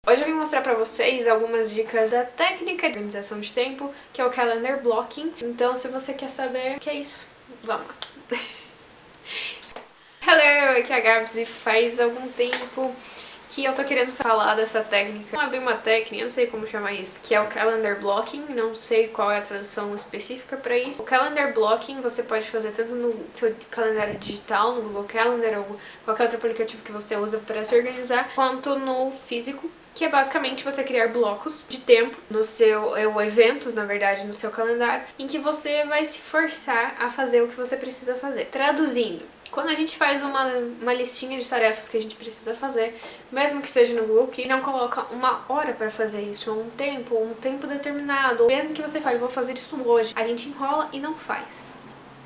Hoje eu vim mostrar pra vocês algumas dicas da técnica de organização de tempo, que é o calendar blocking. Então, se você quer saber o que é isso, vamos lá. Hello, aqui é a Gabs e faz algum tempo que eu tô querendo falar dessa técnica. Não é bem uma técnica, eu não sei como chamar isso, que é o calendar blocking, não sei qual é a tradução específica pra isso. O calendar blocking você pode fazer tanto no seu calendário digital, no Google Calendar ou qualquer outro aplicativo que você usa para se organizar, quanto no físico, que é basicamente você criar blocos de tempo no seu, eventos, na verdade, no seu calendário, em que você vai se forçar a fazer o que você precisa fazer. Traduzindo, quando a gente faz uma listinha de tarefas que a gente precisa fazer, mesmo que seja no Google, que não coloca uma hora pra fazer isso, ou um tempo determinado, ou mesmo que você fale, vou fazer isso hoje, a gente enrola e não faz.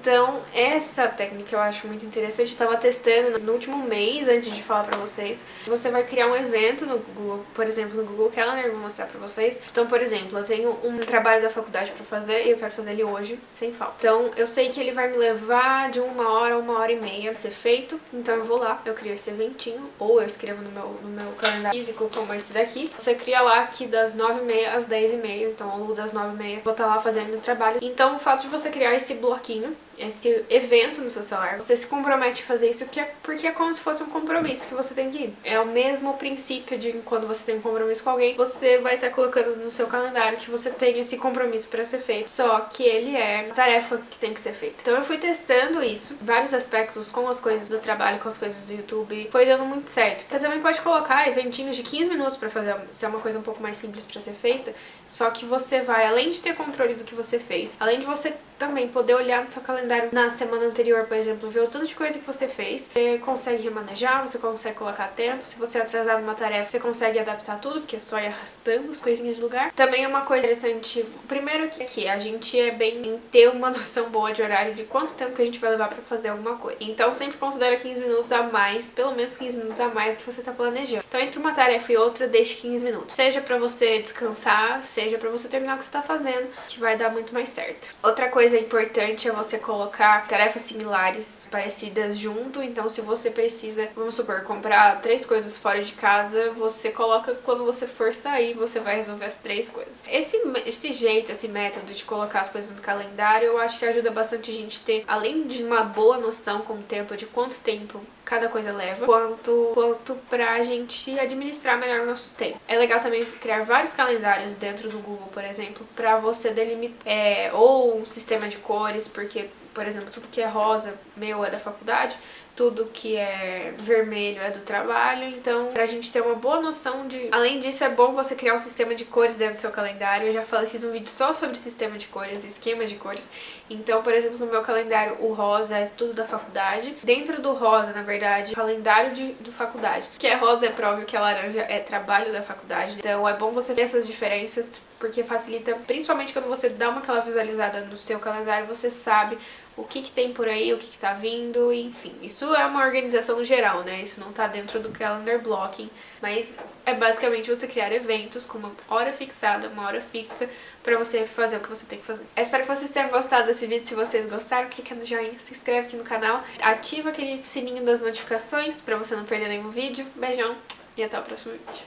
Então, essa técnica eu acho muito interessante, eu tava testando no último mês, antes de falar pra vocês. Você vai criar um evento no Google, por exemplo, no Google Calendar, vou mostrar pra vocês. Então, por exemplo, eu tenho um trabalho da faculdade pra fazer e eu quero fazer ele hoje, sem falta. Então, eu sei que ele vai me levar de 1 hora a 1 hora e meia a ser feito, então eu vou lá, eu crio esse eventinho, ou eu escrevo no meu calendário físico, como esse daqui. Você cria lá que das 9h30 às 10h30, então, ou das 9h30, vou estar lá fazendo o trabalho. Então, o fato de você criar esse bloquinho, esse evento no seu celular, você se compromete a fazer isso porque é como se fosse um compromisso que você tem que ir. É o mesmo princípio de quando você tem um compromisso com alguém, você vai estar colocando no seu calendário que você tem esse compromisso para ser feito, só que ele é uma tarefa que tem que ser feita. Então eu fui testando isso, vários aspectos com as coisas do trabalho, com as coisas do YouTube, foi dando muito certo. Você também pode colocar eventinhos de 15 minutos para fazer, se é uma coisa um pouco mais simples para ser feita, só que você vai, além de ter controle do que você fez, além de você também poder olhar no seu calendário na semana anterior, por exemplo, ver o tanto de coisa que você fez, você consegue remanejar, você consegue colocar tempo, se você atrasar numa tarefa, você consegue adaptar tudo, porque é só ir arrastando as coisinhas de lugar. Também é uma coisa interessante, primeiro que a gente é bem em ter uma noção boa de horário de quanto tempo que a gente vai levar pra fazer alguma coisa. Então sempre considera 15 minutos a mais, pelo menos 15 minutos a mais que você tá planejando. Então entre uma tarefa e outra, deixe 15 minutos. Seja pra você descansar, seja pra você terminar o que você tá fazendo, que vai dar muito mais certo. Outra coisa importante é você colocar tarefas similares, parecidas junto. Então se você precisa, vamos supor, comprar 3 coisas fora de casa, você coloca quando você for sair, você vai resolver as 3 coisas. Esse jeito, esse método de colocar as coisas no calendário, eu acho que ajuda bastante a gente ter, além de uma boa noção com o tempo, de quanto tempo cada coisa leva, quanto pra gente administrar melhor o nosso tempo. É legal também criar vários calendários dentro do Google, por exemplo, pra você delimitar, ou um sistema de cores, porque, por exemplo, tudo que é rosa, meu, é da faculdade, tudo que é vermelho é do trabalho, então pra gente ter uma boa noção de... Além disso, é bom você criar um sistema de cores dentro do seu calendário. Eu já fiz um vídeo só sobre sistema de cores, esquema de cores. Então, por exemplo, no meu calendário, o rosa é tudo da faculdade. Dentro do rosa, na verdade, calendário do faculdade. Que é rosa é prova e o que é laranja é trabalho da faculdade. Então é bom você ter essas diferenças, porque facilita, principalmente quando você dá aquela visualizada no seu calendário, você sabe o que tem por aí, o que tá vindo, enfim. Isso é uma organização no geral, né? Isso não tá dentro do calendar blocking, mas é basicamente você criar eventos com uma hora fixada, uma hora fixa, pra você fazer o que você tem que fazer. Eu espero que vocês tenham gostado desse vídeo. Se vocês gostaram, clica no joinha, se inscreve aqui no canal, ativa aquele sininho das notificações pra você não perder nenhum vídeo. Beijão e até o próximo vídeo.